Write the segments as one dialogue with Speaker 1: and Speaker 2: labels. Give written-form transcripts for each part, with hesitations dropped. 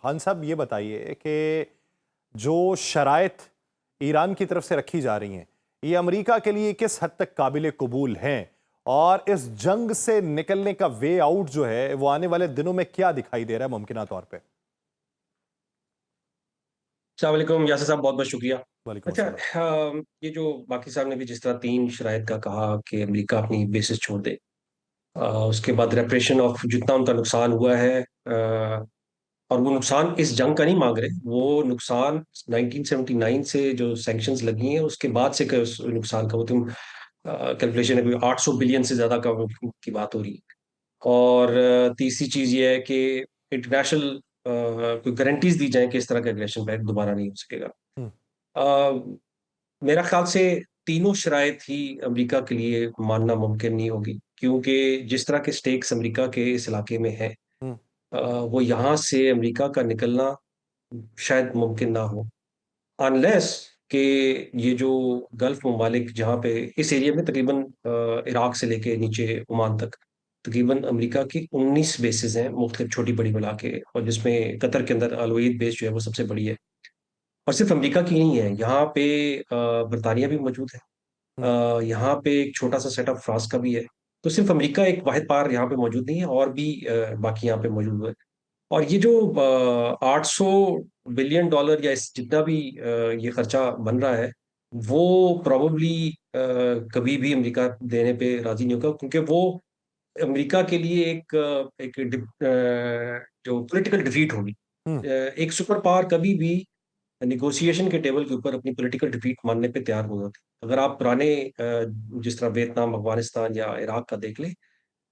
Speaker 1: खान साहब ये बताइए कि जो शराइत ईरान की तरफ से रखी जा रही हैं, ये अमेरिका के लिए किस हद तक काबिल कबूल हैं? और इस जंग से निकलने का वे आउट जो है, वो आने वाले दिनों में क्या दिखाई दे रहा है मुमकिना तौर पे?
Speaker 2: अस्सलाम वालेकुम यासिर साहब, बहुत बहुत शुक्रिया।
Speaker 1: वालेकुम
Speaker 2: अच्छा,
Speaker 1: अस्सलाम।
Speaker 2: ये जो बाकी साहब ने भी जिस तरह तीन शराइत का कहा कि अमेरिका अपनी बेसिस छोड़ दे, उसके बाद रेपरेशन ऑफ जितना उनका नुकसान हुआ है, और वो नुकसान इस जंग का नहीं मांग रहे, वो नुकसान 1979 से जो सैंक्शंस लगी हैं उसके बाद से उस नुकसान का वो तुम कैलकुलेशन है कोई 800 बिलियन से ज्यादा का की बात हो रही है। और तीसरी चीज ये है कि इंटरनेशनल कोई गारंटीज दी जाए कि इस तरह का एग्रेशन बैक दोबारा नहीं हो सकेगा।
Speaker 1: हम्म।
Speaker 2: अ, मेरा ख्याल से तीनों शराइत ही अमेरिका के लिए मानना मुमकिन नहीं होगी, क्योंकि जिस तरह के स्टेक्स अमेरिका के इस इलाके में है,
Speaker 1: हम्म।
Speaker 2: वो यहाँ से अमेरिका का निकलना शायद मुमकिन ना हो, अनलेस कि ये जो गल्फ ममालिक जहाँ पे इस एरिया में तकरीबन इराक से लेके नीचे ओमान तक तकरीबन अमेरिका की 19 बेसेस हैं मुख्तलिफ छोटी बड़ी मिला के, और जिसमें कतर के अंदर अल उवैद बेस जो है वो सबसे बड़ी है। और सिर्फ अमेरिका की नहीं है, यहाँ पे बरतानिया भी मौजूद है।
Speaker 1: हम्म।
Speaker 2: यहाँ पे एक छोटा सा सेटअप फ्रांस का भी है। तो सिर्फ अमेरिका एक वाहिद पार यहाँ पे मौजूद नहीं है, और भी बाकी यहाँ पे मौजूद है। और ये जो 800 बिलियन डॉलर या इस जितना भी ये खर्चा बन रहा है, वो प्रोबेबली कभी भी अमेरिका देने पे राजी नहीं होगा, क्योंकि वो अमेरिका के लिए जो पॉलिटिकल डिफीट होगी।
Speaker 1: हम्म।
Speaker 2: एक सुपर पावर कभी भी निगोशिएशन के टेबल के ऊपर अपनी पॉलिटिकल डिफीट मानने पे तैयार हो जाती। अगर आप पुराने जिस तरह वियतनाम, अफगानिस्तान या इराक का देख लें,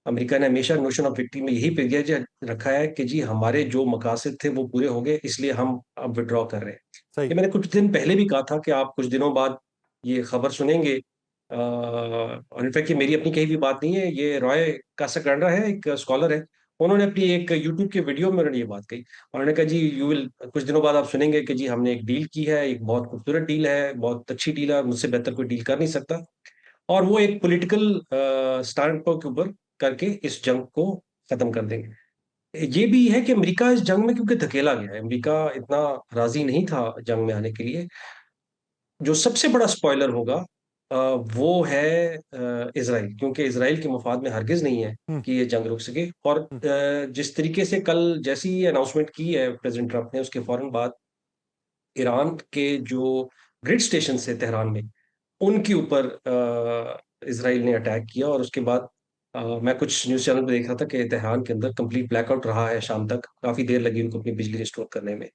Speaker 2: अमेरिका ने हमेशा नोशन ऑफ विक्ट्री में यही प्रिविलेज रखा है कि जी हमारे जो मकासद थे वो पूरे हो गए, इसलिए हम अब विड्रॉ कर रहे हैं।
Speaker 1: सही।
Speaker 2: ये मैंने कुछ दिन पहले भी कहा था कि आप कुछ दिनों बाद ये खबर सुनेंगे। और इनफैक्ट ये मेरी अपनी कही भी बात नहीं है, ये रॉय कासाग्रांडा है, एक स्कॉलर है। उन्होंने अपनी एक यूट्यूब के वीडियो में उन्होंने ये बात कही। उन्होंने कहा जी यू विल, कुछ दिनों बाद आप सुनेंगे कि जी हमने एक डील की है, एक बहुत खूबसूरत डील है, बहुत अच्छी डील है, मुझसे बेहतर कोई डील कर नहीं सकता। और वो एक पॉलिटिकल स्टैंड के ऊपर करके इस जंग को खत्म कर देंगे। ये भी है कि अमेरिका इस जंग में क्योंकि धकेला गया है, अमेरिका इतना राजी नहीं था जंग में आने के लिए। जो सबसे बड़ा स्पॉइलर होगा वो है इसराइल, क्योंकि इसराइल के मफाद में हरगिज नहीं है
Speaker 1: हम्म।
Speaker 2: कि ये जंग रुक सके। और
Speaker 1: हम्म।
Speaker 2: जिस तरीके से कल जैसी ही अनाउंसमेंट की है प्रेसिडेंट ट्रंप ने, उसके फौरन बाद ईरान के जो ग्रिड स्टेशन है तेहरान में, उनके ऊपर इसराइल ने अटैक किया। और उसके बाद मैं कुछ न्यूज़ चैनल पे देख रहा था कि तेहरान के अंदर कंप्लीट ब्लैकआउट रहा है, शाम तक काफी देर लगी उनको अपनी बिजली रिस्टोर करने में।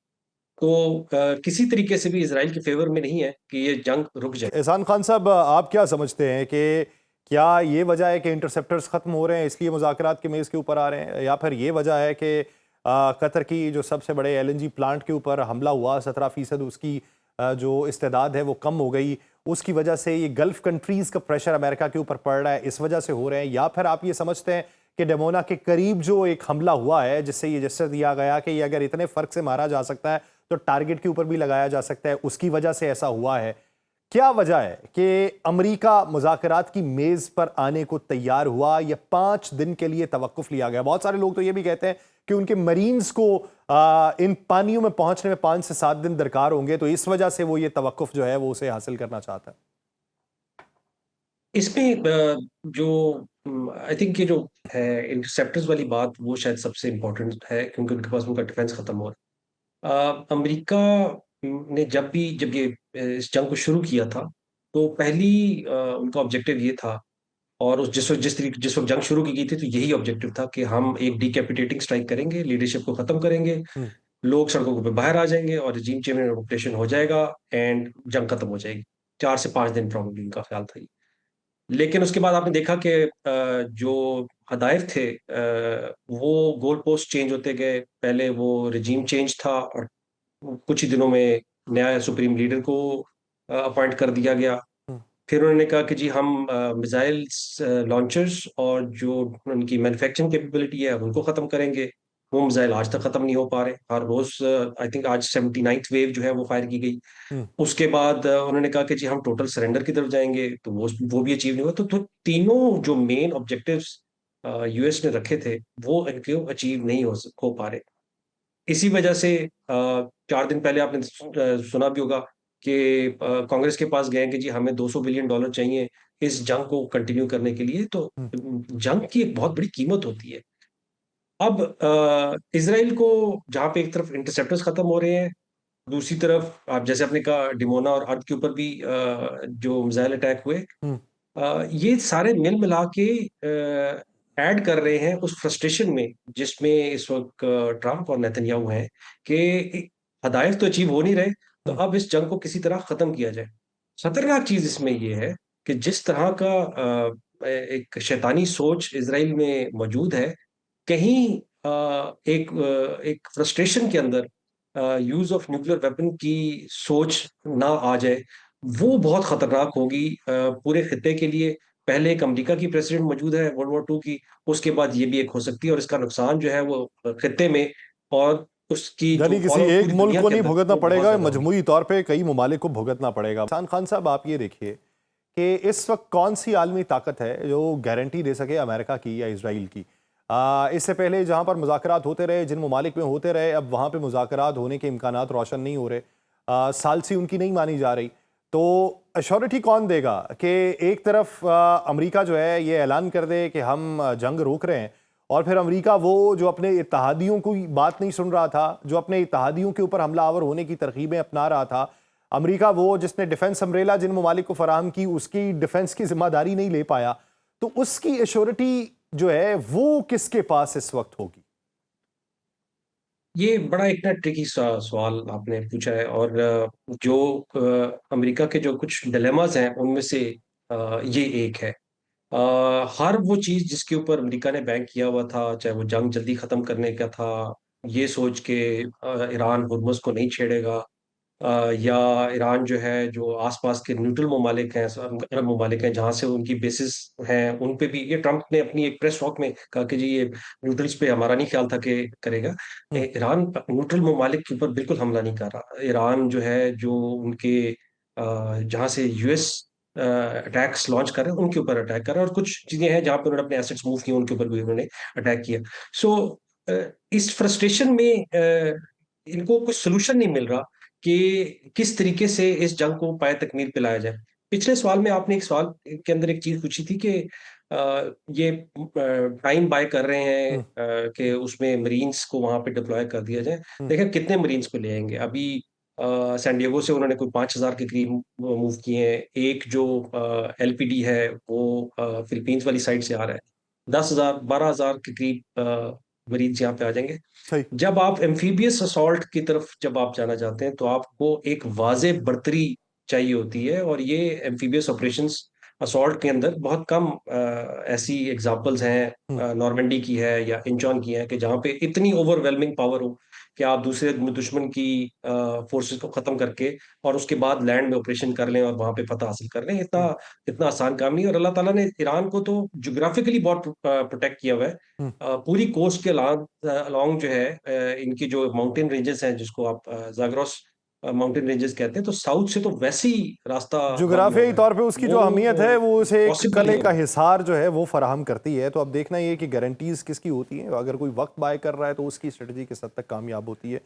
Speaker 2: तो किसी तरीके से भी इसराइल के फेवर में नहीं है कि ये जंग रुक जाए।
Speaker 1: एहसान खान साहब, आप क्या समझते हैं कि क्या ये वजह है कि इंटरसेप्टर्स खत्म हो रहे हैं इसलिए मुज़ाकरात के मेज़ के ऊपर आ रहे हैं, या फिर ये वजह है कि कतर की जो सबसे बड़े एलएनजी प्लांट के ऊपर हमला हुआ, 17% उसकी जो इस्तेदाद है वो कम हो गई, उसकी वजह से ये गल्फ कंट्रीज़ का प्रेशर अमेरिका के ऊपर पड़ रहा है, इस वजह से हो रहे हैं? या फिर आप ये समझते हैं कि डेमोना के करीब जो एक हमला हुआ है जिससे ये जस्टिस दिया गया कि ये अगर इतने फ़र्क से मारा जा सकता है तो टारगेट के ऊपर भी लगाया जा सकता है, उसकी वजह से ऐसा हुआ है? क्या वजह है कि अमेरिका मुज़ाकरात की मेज पर आने को तैयार हुआ या 5 दिन के लिए तवक्कुफ लिया गया? बहुत सारे लोग तो ये भी कहते हैं कि उनके मरीन्स को इन पानियों में पहुंचने में 5 से 7 दिन दरकार होंगे, तो इस वजह से वो ये तवक्कुफ जो है वो उसे हासिल करना चाहता है।
Speaker 2: इसमें जो आई थिंक ये जो है इंटरसेप्टर्स वाली बात, वो शायद सबसे इम्पोर्टेंट है, क्योंकि उनके पास उनका डिफेंस खत्म हो रहा है। अमेरिका ने जब ये इस जंग को शुरू किया था, तो पहली उनका ऑब्जेक्टिव ये था। और उस जिस वक्त जंग शुरू की गई थी, तो यही ऑब्जेक्टिव था कि हम एक डिकैपिटेटिंग स्ट्राइक करेंगे, लीडरशिप को खत्म करेंगे,
Speaker 1: हम्म।
Speaker 2: लोग सड़कों पे बाहर आ जाएंगे और रिजीम चेंज ऑपरेशन हो जाएगा, एंड जंग खत्म हो जाएगी। 4 से 5 दिन प्रॉब्लम उनका ख्याल था। लेकिन उसके बाद आपने देखा कि जो हदायत थे, वो गोल पोस्ट चेंज होते गए। पहले वो रिजीम चेंज था, और कुछ ही दिनों में नया सुप्रीम लीडर को अपॉइंट कर दिया गया।
Speaker 1: हम्म।
Speaker 2: फिर उन्होंने कहा कि जी हम मिसाइल्स लॉन्चर्स और जो उनकी मैन्युफैक्चरिंग कैपेबिलिटी है उनको खत्म करेंगे। वो मिसाइल आज तक खत्म नहीं हो पा रहे, हर रोज आई थिंक आज 79th वेव जो है वो फायर की गई।
Speaker 1: हम्म।
Speaker 2: उसके बाद उन्होंने कहा कि जी हम टोटल सरेंडर की तरफ जाएंगे, तो वो भी अचीव नहीं हुआ। तो तीनों जो मेन ऑब्जेक्टिव्स यूएस ने रखे थे, वो इनको अचीव नहीं हो पा रहे। इसी वजह से 4 दिन पहले आपने सुना भी होगा कि कांग्रेस के पास गए कि जी हमें $200 बिलियन चाहिए इस जंग को कंटिन्यू करने के लिए। तो
Speaker 1: हम्म,
Speaker 2: जंग की एक बहुत बड़ी कीमत होती है। अब इसराइल को जहां पे एक तरफ इंटरसेप्टर्स खत्म हो रहे हैं, दूसरी तरफ आप जैसे आपने कहा डिमोना और अर्द के ऊपर भी जो मिसाइल अटैक हुए,
Speaker 1: हम्म,
Speaker 2: ये सारे मिल मिला के ऐड कर रहे हैं उस फ्रस्ट्रेशन में जिसमें इस वक्त ट्रम्प और नेतन्याहू हैं कि हदायत तो अचीव हो नहीं रहे, तो
Speaker 1: हम्म,
Speaker 2: अब इस जंग को किसी तरह खत्म किया जाए। खतरनाक चीज इसमें यह है कि जिस तरह का एक शैतानी सोच इसराइल में मौजूद है, कहीं एक फ्रस्ट्रेशन के अंदर यूज ऑफ न्यूक्लियर वेपन की सोच ना आ जाए, वो बहुत खतरनाक होगी पूरे खित्ते के लिए। पहले एक अमेरिका की प्रेसिडेंट मौजूद है वर्ल्ड वॉर 2 की, उसके बाद ये भी एक हो सकती है, और इसका नुकसान जो है वो खित्ते में और उसकी जो
Speaker 1: यानी किसी
Speaker 2: फॉलोआउट
Speaker 1: एक
Speaker 2: पूरी
Speaker 1: मुल्क
Speaker 2: दुनिया
Speaker 1: को
Speaker 2: के
Speaker 1: नहीं
Speaker 2: अंदर
Speaker 1: भुगतना
Speaker 2: वो बहुत
Speaker 1: पड़ेगा,
Speaker 2: ज्यादा होगी।
Speaker 1: मजमूई तौर पे कई ममालिक को भुगतना पड़ेगा। हसन खान साहब, आप ये देखिए कि इस वक्त कौन सी आलमी ताकत है जो गारंटी दे सके अमेरिका की या इसराइल की। इससे पहले जहां पर मुज़ाकरात होते रहे, जिन ममालिक में होते रहे, अब वहां पे मुज़ाकरात होने के इम्कानात रोशन नहीं हो रहे, सालसी उनकी नहीं मानी जा रही। तो अश्योरिटी कौन देगा कि एक तरफ अमेरिका जो है ये ऐलान कर दे कि हम जंग रोक रहे हैं, और फिर अमेरिका वो जो अपने इत्तहादियों की बात नहीं सुन रहा था, जो अपने इत्तहादियों के ऊपर हमलावर होने की तरकीबें अपना रहा था, अमेरिका वो जिसने डिफेंस अम्ब्रेला जिन ममालिक को फराहम की उसकी डिफेंस की जिम्मेदारी नहीं ले पाया, तो उसकी एश्योरिटी जो है वो किसके पास इस वक्त होगी?
Speaker 2: ये बड़ा एक ना ट्रिकी सवाल आपने पूछा है, और जो अमेरिका के जो कुछ डिलेमास हैं उनमें से ये एक है। हर वो चीज जिसके ऊपर अमेरिका ने बैंक किया हुआ था, चाहे वो जंग जल्दी खत्म करने का था, ये सोच के ईरान हुर्मुज को नहीं छेड़ेगा, या ईरान जो है जो आसपास के न्यूट्रल ममालिक हैं, अरब ममालिक हैं जहां से उनकी बेसिस हैं, उन पे भी ये ट्रम्प ने अपनी एक प्रेस टॉक में कहा कि जी ये न्यूट्रल्स पे हमारा नहीं ख्याल था कि करेगा।
Speaker 1: हम्म,
Speaker 2: ईरान न्यूट्रल ममालिक के ऊपर बिल्कुल हमला नहीं कर रहा। ईरान जो है जो उनके जहां से यूएस अटैक्स लॉन्च कर रहे हैं उनके ऊपर अटैक कर रहा है, और कुछ चीजें हैं जहां पे उन्होंने अपने एसेट्स मूव किए उनके ऊपर भी उन्होंने अटैक किया। सो इस फ्रस्ट्रेशन में इनको कुछ सोल्यूशन नहीं मिल रहा कि किस तरीके से इस जंग को पाए तकमील पे लाया जाए। पिछले सवाल में आपने एक सवाल के अंदर एक चीज पूछी थी कि ये टाइम बाय कर रहे हैं
Speaker 1: हम्म,
Speaker 2: कि उसमें मरीन्स को वहां पे डिप्लॉय कर दिया जाए।
Speaker 1: हम्म,
Speaker 2: देखिए कितने मरीन्स को ले आएंगे अभी। सैन डिएगो से उन्होंने कोई 5,000 के करीब मूव किए हैं। एक जो एलपीडी है वो फिलीपींस वाली साइड से आ रहा है। 10,000 12,000 के करीब मरीज यहाँ पे आ जाएंगे।
Speaker 1: सही।
Speaker 2: जब आप एम्फीबियस असॉल्ट की तरफ जब आप जाना चाहते हैं तो आपको एक वाजे बढ़तरी चाहिए होती है, और ये एम्फीबियस ऑपरेशंस असॉल्ट के अंदर बहुत कम ऐसी एग्जांपल्स
Speaker 1: हम्म,
Speaker 2: हैं, नॉर्मंडी की है या इंचॉन की है, कि जहाँ पे इतनी ओवरवेलमिंग पावर हो कि आप दूसरे दुश्मन की फोर्सेस को खत्म करके और उसके बाद लैंड में ऑपरेशन कर लें और वहां पे फतह हासिल कर लें। इतना
Speaker 1: हम्म,
Speaker 2: इतना आसान काम नहीं है, और अल्लाह ताला ने ईरान को तो ज्योग्राफिकली बहुत प्रोटेक्ट किया हुआ है।
Speaker 1: हम्म,
Speaker 2: पूरी कोस्ट के अलोंग जो है इनकी जो माउंटेन रेंजेस हैं जिसको आप जागरोस माउंटेन रेंजेस कहते हैं, तो साउथ से तो वैसे ही रास्ता बंद हुआ
Speaker 1: जोग्राफियाई
Speaker 2: हुआ है।
Speaker 1: तौर पे उसकी जो अहमियत है वो
Speaker 2: वो
Speaker 1: उसे एक
Speaker 2: पॉसिबल नहीं
Speaker 1: कले का
Speaker 2: होगा।
Speaker 1: हिसार जो है वो फराहम करती है। तो अब देखना ये कि गारंटीज किसकी होती हैं। अगर कोई वक्त बाय कर रहा है तो उसकी स्ट्रेटजी किस हद तक कामयाब होती है।